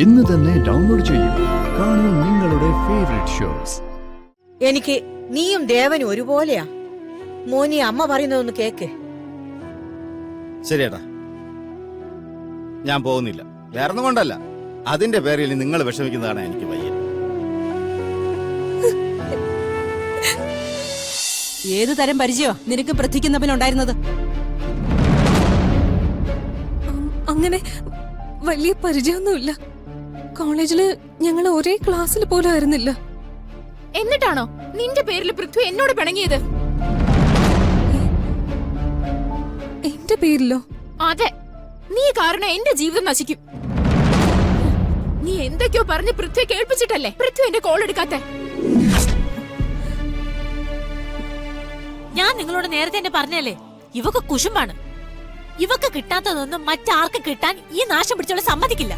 ഇന്ന് തന്നെ ഡൗൺലോഡ് ചെയ്യൂ. കാണൂ നിങ്ങളുടെ ഫേവറേറ്റ് ഷോസ്. എനിക്ക് നീയും ദേവനും ഒരുപോലെയാ. മോനി അമ്മ പറയുന്നതൊന്ന് കേക്ക്. ശരിയേട്ടാ, ഞാൻ പോകുന്നില്ല. വേറൊന്നും കൊണ്ടല്ല, അതിന്റെ പേരിൽ നിങ്ങൾ വിഷമിക്കുന്നതാണ് എനിക്ക് വയ്യ. ഏതു തരം പരിചയോ നിനക്ക് പൃഥ്വിക്കും തമ്മിലുണ്ടായിരുന്നത്? അങ്ങനെ വലിയ പരിചയമൊന്നുമില്ല. കോളേജില് ഞങ്ങൾ ഒരേ ക്ലാസ്സിൽ പോലും ആയിരുന്നില്ല. എന്നിട്ടാണോ നിന്റെ പേരിൽ പൃഥ്വി എന്നോട് പിണങ്ങിയത്? എന്റെ പേരിലോ? അതെ, നീ കാരണം എന്റെ ജീവിതം നശിക്കും. നീ എന്തൊക്കെയോ പറഞ്ഞ് പൃഥ്വി കേൾപ്പിച്ചിട്ടല്ലേ പൃഥ്വി എന്റെ കോൾ എടുക്കാത്തെ? ഞാൻ നിങ്ങളോട് നേരത്തെ തന്നെ പറഞ്ഞല്ലേ, ഇവക്ക് കുശുമ്പാണ്. ഇവക്ക് കിട്ടാത്തതൊന്നും മറ്റാർക്ക് കിട്ടാൻ ഈ നാശം പിടിച്ചോളെ സമ്മതിക്കില്ല.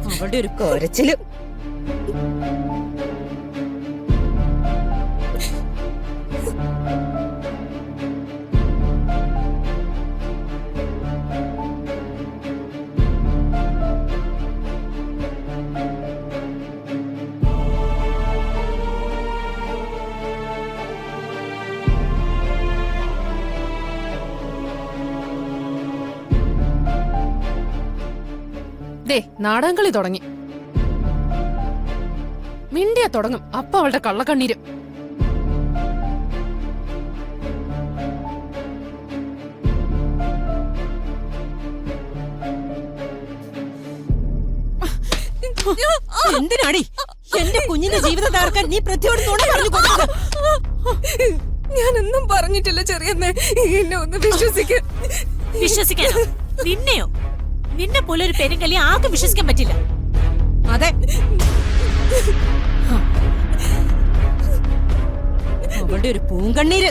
അവളുടെ ഒരു കൊരച്ചിലും. ദേ, നാടകങ്ങളി തുടങ്ങി. മിണ്ടിയ തുടങ്ങും അപ്പ അവളുടെ കള്ളക്കണ്ണീര്. എന്തിനാടി എന്റെ കുഞ്ഞിന്റെ ജീവിതം തകർക്കാൻ നീ പൃഥ്വിയോട് നുണ പറഞ്ഞു കൊടുത്തത്? ഞാനൊന്നും പറഞ്ഞിട്ടില്ല ചെറിയെന്നെ, എന്നെ ഒന്ന് വിശ്വസിക്കാൻ. വിശ്വസിക്കാനോ? നിന്നെയോ? നിന്നെ പോലെ ഒരു പെരുങ്കലി ആർക്കും വിശ്വസിക്കാൻ പറ്റില്ല. അതെ, അവളുടെ ഒരു പൂങ്കണ്ണീര്.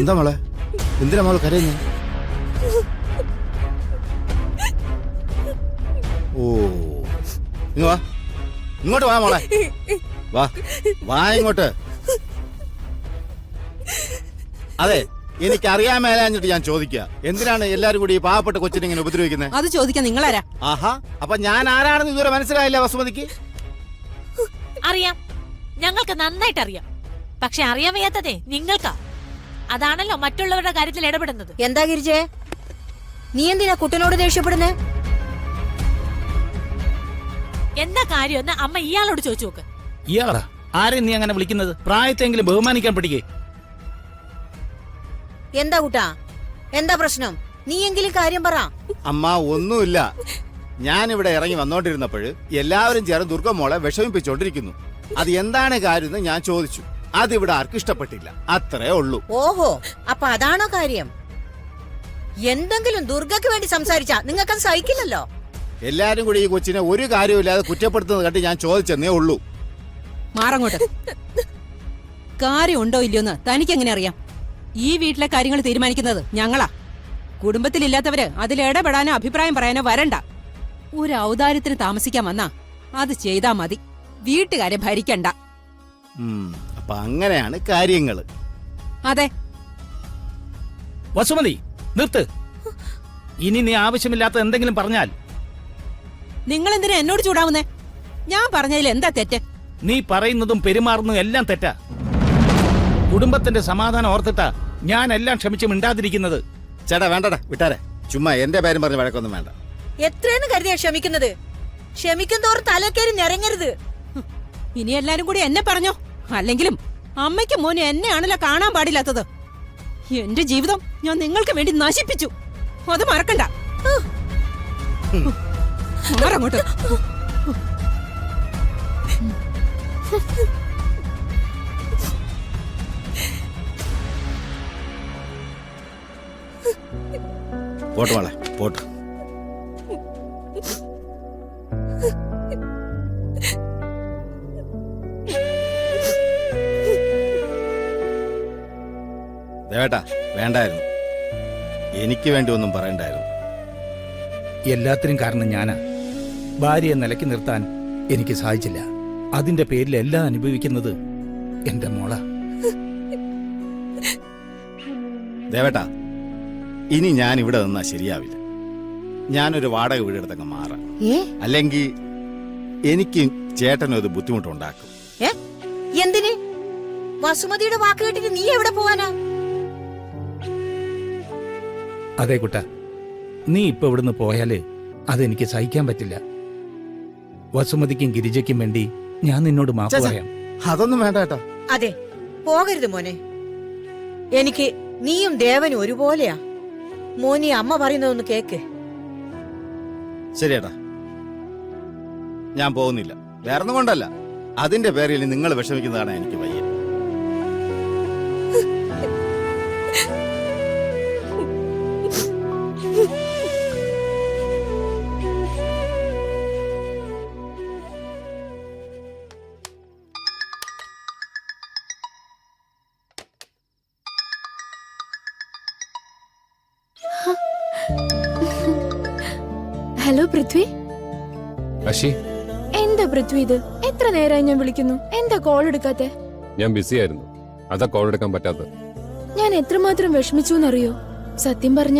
എന്താ മോളെ, എന്തിനാ മോളെ കരയുന്നേ? ഓ, ഇങ്ങ് വാ, ഇങ്ങോട്ട് വാ മോളെ, വാ വാ ഇങ്ങോട്ട്. അതെ, എനിക്കറിയാൻ മേലാഞ്ഞിട്ട് ഞാൻ ചോദിക്കുക, എന്തിനാണ് എല്ലാരും കൂടി ഈ പാവപ്പെട്ട കൊച്ചിനെ ഇങ്ങനെ ഉപദ്രവിക്കുന്നത്? അത് ചോദിക്കാൻ നിങ്ങളാരാ? ആഹാ, അപ്പൊ ഞാൻ ആരാണെന്ന് ഇതുവരെ മനസ്സിലായില്ല വസുമതിക്ക്? അറിയാം, ഞങ്ങൾക്ക് നന്നായിട്ട് അറിയാം. പക്ഷെ അറിയാൻ വയ്യാത്തതേ നിങ്ങൾക്കാ. അതാണല്ലോ മറ്റുള്ളവരുടെ കാര്യത്തിൽ ഇടപെടുന്നത്. എന്താ ഗിരിജേ, നീ എന്തിനാ കുട്ടനോട് ദേഷ്യപ്പെടുന്നേ? എന്താ കാര്യമെന്ന് അമ്മ ഇയാളോട് ചോദിച്ചു നോക്ക്. ഇയാളാ ആരെ നീ അങ്ങനെ വിളിക്കുന്നത്? പ്രായത്തെങ്കിലും ബഹുമാനിക്കാൻ പഠിക്കേ. എന്താ കുട്ടാ, എന്താ പ്രശ്നം? നീ എങ്കിലും കാര്യം പറ. അമ്മ, ഒന്നുമില്ല. ഞാൻ ഇവിടെ ഇറങ്ങി വന്നോണ്ടിരുന്നപ്പോഴ് എല്ലാവരും ചേർന്ന് ദുർഗമ്മോളെ വിഷമിപ്പിച്ചോണ്ടിരിക്കുന്നു. അത് എന്താണ് കാര്യം ഞാൻ ചോദിച്ചു. അതിവിടെ ആർക്കും ഇഷ്ടപ്പെട്ടില്ല, അത്രേ ഉള്ളൂ. ഓഹോ, അപ്പൊ അതാണോ കാര്യം? എന്തെങ്കിലും ദുർഗയ്ക്ക് വേണ്ടി സംസാരിച്ചാ നിങ്ങൾക്കത് സഹിക്കില്ലല്ലോ. എല്ലാരും കൂടി ഈ കൊച്ചിനെ ഒരു കാര്യമില്ലാതെ കുറ്റപ്പെടുത്തുന്നത് കണ്ട് ഞാൻ ചോദിച്ചെന്നേ ഉള്ളൂ. മാറങ്ങോട്ട്. കാര്യം ഉണ്ടോ ഇല്ലയോന്ന് തനിക്കെങ്ങനെ അറിയാം? ഈ വീട്ടിലെ കാര്യങ്ങൾ തീരുമാനിക്കുന്നത് ഞങ്ങളാ. കുടുംബത്തിലില്ലാത്തവര് അതിലിടപെടാനോ അഭിപ്രായം പറയാനോ വരണ്ട. ഒരു ഔദാര്യത്തിന് താമസിക്കാൻ വന്നാ അത് ചെയ്താ മതി, വീട്ടുകാരെ ഭരിക്കണ്ട. അപ്പൊ അങ്ങനെയാണ് കാര്യങ്ങള്. അതെ. വസുമതി, നിർത്ത്. ഇനി നീ ആവശ്യമില്ലാത്ത എന്തെങ്കിലും പറഞ്ഞാൽ. നിങ്ങൾ എന്തിനാ എന്നോട് ചൂടാവുന്നേ? ഞാൻ പറഞ്ഞതിൽ എന്താ തെറ്റ്? നീ പറയുന്നതും പെരുമാറുന്നതും എല്ലാം തെറ്റാ. കുടുംബത്തിന്റെ സമാധാനം ഓർത്തിട്ടാ ഞാൻ എല്ലാം ക്ഷമിച്ച് മിണ്ടാതിരിക്കുന്നത്. ചേട്ടാ വേണ്ടടാ, വിട്ടാരെ. ചുമ്മാ എന്റെ പേരും പറഞ്ഞ് വഴക്കൊന്നും വേണ്ട. എത്രയെന്ന് കരുതിയാ ക്ഷമിക്കുന്നത്? ക്ഷമിക്കും തോറും തലക്കേറി നിറങ്ങരുത്. ഇനി എല്ലാരും കൂടി എന്നെ പറഞ്ഞോ? അല്ലെങ്കിലും അമ്മയ്ക്കും മോനും എന്നെയാണല്ലോ കാണാൻ പാടില്ലാത്തത്. എന്റെ ജീവിതം ഞാൻ നിങ്ങൾക്ക് വേണ്ടി നശിപ്പിച്ചു, അത് മറക്കണ്ട. മാറങ്ങോട്ട്. പോട്ട് മോളെ, പോട്ട്. ദേവേട്ടാ, വേണ്ടായിരുന്നു. എനിക്ക് വേണ്ടി ഒന്നും പറയണ്ടായിരുന്നു. എല്ലാത്തിനും കാരണം ഞാനാ. ഭാര്യയെ നിലയ്ക്ക് നിർത്താൻ എനിക്ക് സാധിച്ചില്ല. അതിന്റെ പേരിൽ എല്ലാം അനുഭവിക്കുന്നത് എന്റെ മോള. ദേവേട്ടാ, ഇനി ഞാൻ ഇവിടെ നിന്നാ ശരിയാവില്ല. ഞാനൊരു വാടക വീടെടുത്തങ്ങ് മാറാം. ഏ അല്ലെങ്കിൽ എനിക്ക് ചേട്ടനും അത് ബുദ്ധിമുട്ടുണ്ടാക്കും. ഏ എന്തിന്? വസുമതിയുടെ വാക്ക് കേട്ടിട്ട് നീ എവിടെ പോവാനാ? അതെ കുട്ട, നീ ഇപ്പൊ ഇവിടുന്ന് പോയാല് അതെനിക്ക് സഹിക്കാൻ പറ്റില്ല. വസുമതിക്കും ഗിരിജയ്ക്കും വേണ്ടി ഞാൻ നിന്നോട് മാപ്പ് ചേ, പറയാം. അതൊന്നും വേണ്ട ഏട്ടാ. അതെ, പോകരുത് മോനെ. എനിക്ക് നീയും ദേവനും ഒരുപോലെയാ. മോനി അമ്മ പറയുന്നതൊന്ന് കേക്ക്. ശരിയേട്ടാ, ഞാൻ പോകുന്നില്ല. വേറൊന്നും കൊണ്ടല്ല, അതിന്റെ പേരിൽ നിങ്ങൾ വിഷമിക്കുന്നതാണ് എനിക്ക് വയ്യ. ഹലോ പൃഥ്വി. അശി, എന്താ പൃഥ്വി ഇത്? എത്ര നേരമായി ഞാൻ വിളിക്കുന്നു, എന്താ കോൾ എടുക്കാത്തെ? ഞാൻ ബിസി ആയിരുന്നു, അതാ കോൾ എടുക്കാൻ പറ്റാത്തത്. ഞാൻ എത്രമാത്രം വിഷമിച്ചു എന്നറിയോ? സത്യം പറഞ്ഞ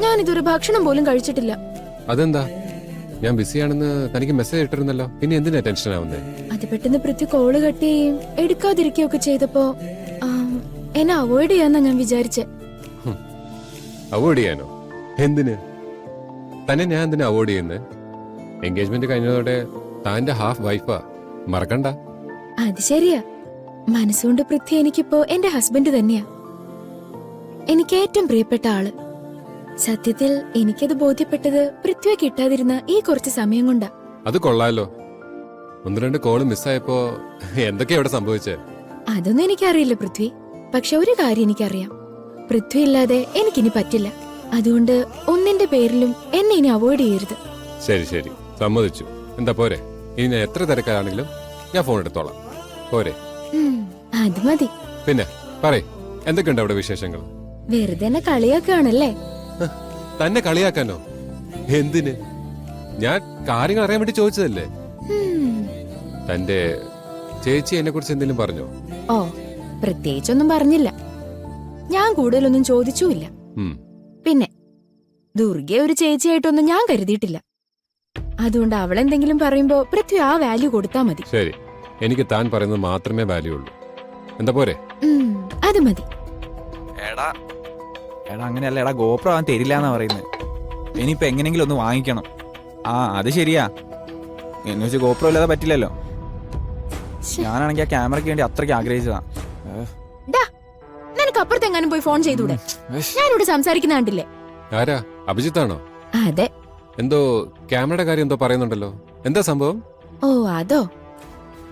ഞാൻ ഇതൊരു ഭക്ഷണം പോലും കഴിച്ചിട്ടില്ല. അതെന്താ? ഞാൻ ബിസിയാണെന്ന് തനിക്ക് മെസ്സേജ് ഇട്ടിരുന്നല്ലോ, പിന്നെ എന്തിനാ ടെൻഷൻ ആവുന്നേ? അത് പെട്ടെന്ന് പൃഥ്വി കോള് കട്ട് ചെയ്യുകയും എടുക്കാതിരിക്കുകയൊക്കെ ചെയ്തപ്പോ എന്നെ അവോയ്ഡ് ചെയ്യാന്നാ ഞാൻ വിചാരിച്ചേ. അവോയ്ഡ് ചെയ്യാനോ? എന്തിന്? തന്നെ ഞാൻ എന്തിനാ അവോയ്ഡ് ചെയ്യുന്നത്? എൻഗേജ്മെന്റ് കഴിഞ്ഞതോടെ താന്റെ ഹാഫ് വൈഫാ, മറക്കണ്ട. അത് ശരിയാ. മനസ്സുകൊണ്ട് പൃഥ്വി എനിക്കിപ്പോ എന്റെ ഹസ്ബൻഡ് തന്നെയാ, എനിക്ക് ഏറ്റവും പ്രിയപ്പെട്ട ആള്. സത്യത്തിൽ എനിക്കത് ബോധ്യപ്പെട്ടത് പൃഥ്വിയെ കിട്ടാതിരുന്ന ഈ കുറച്ച് സമയം കൊണ്ടാ. അത് കൊള്ളാലോ. 1-2 കോള് മിസ്സായപ്പോ എന്തൊക്കെയാ ഇവിടെ സംഭവിച്ചേ? അതൊന്നും എനിക്കറിയില്ല പൃഥ്വി. പക്ഷെ ഒരു കാര്യം എനിക്കറിയാം, പൃഥ്വി ഇല്ലാതെ എനിക്കിനി പറ്റില്ല. അതുകൊണ്ട് ഒന്നിന്റെ പേരിലും എന്നെ ഇനി അവോയ്ഡ് ചെയ്യരുത്. ശരി ശരി, സമ്മതിച്ചു. എന്താ പോരെ? ഇനി ഞാൻ എത്ര തിരക്കാണെങ്കിലും ഞാൻ ഫോൺ എടുത്തോളാം. പോരെ? അത് മതി. പിന്നെ പറയ്, എന്തൊക്കെയുണ്ട് അവിടെ വിശേഷങ്ങൾ? വെറുതെ എന്നെ കളിയാക്കുകയാണല്ലേ? തന്നെ കളിയാക്കാനോ? എന്തിന്? ഞാൻ കാര്യങ്ങൾ അറിയാൻ വേണ്ടി ചോദിച്ചതല്ലേ. തന്റെ ചേച്ചി എന്നെ കുറിച്ച് എന്തെങ്കിലും പറഞ്ഞോ? ഓ, പ്രത്യേകിച്ചൊന്നും പറഞ്ഞില്ല. ഞാൻ കൂടുതലൊന്നും ചോദിച്ചുമില്ല. പിന്നെ ദുർഗയെ ഒരു ചേച്ചിയായിട്ടൊന്നും ഞാൻ കരുതിയിട്ടില്ല. അതുകൊണ്ട് അവളെന്തെങ്കിലും പറയുമ്പോ പൃഥ്വി ആ വാല്യൂ കൊടുത്താ മതി. ശരി, എനിക്ക് താൻ പറയുന്നത് മാത്രമേ വാല്യൂ ഉള്ളൂ. എന്താ പോരെ? അത് മതി. എടാ അങ്ങനെയല്ല, എടാ ഗോപ്രോ അവൻ തരില്ലാന്നാ പറയുന്നത്. ഇനിയിപ്പോ എങ്ങനെങ്കിലും ഒന്ന് വാങ്ങിക്കണം. അത് ശരിയാ, എന്ന് വെച്ച് ഗോപ്രോ ഇല്ലാതെ പറ്റില്ലല്ലോ. ഞാനാണെങ്കിൽ ആ ക്യാമറയ്ക്ക് വേണ്ടി അത്രയ്ക്ക് ആഗ്രഹിച്ചതാ. നിനക്ക് അപ്പുറത്തെങ്ങാനും പോയി ഫോൺ ചെയ്തൂടെ? ഞാനിവിടെ സംസാരിക്കുന്ന കണ്ടില്ലേ? ആരാ? അഭിജിത്താണോ? അതെ. എന്തോ ക്യാമറയുടെ കാര്യം എന്തോ പറയുന്നുണ്ടല്ലോ, എന്താ സംഭവം? ഓ അതോ,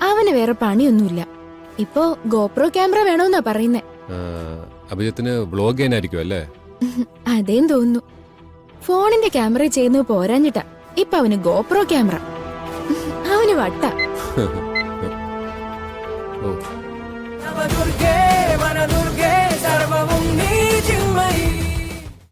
അവന് വേറെ പണിയൊന്നുമില്ല. ഇപ്പോ ഗോപ്രോ ക്യാമറ വേണമെന്നാ പറയുന്നേ. അഭിജിത്തിന് വ്ളോഗ് ചെയ്യാനായിരിക്കും അല്ലേ? അതേം തോന്നുന്നു. ഫോണിന്റെ ക്യാമറ ചെയ്യുന്നത് പോരാഞ്ഞിട്ടാ ഇപ്പൊ അവന് ഗോപ്രോ ക്യാമറ. അവന് വട്ട. ഓ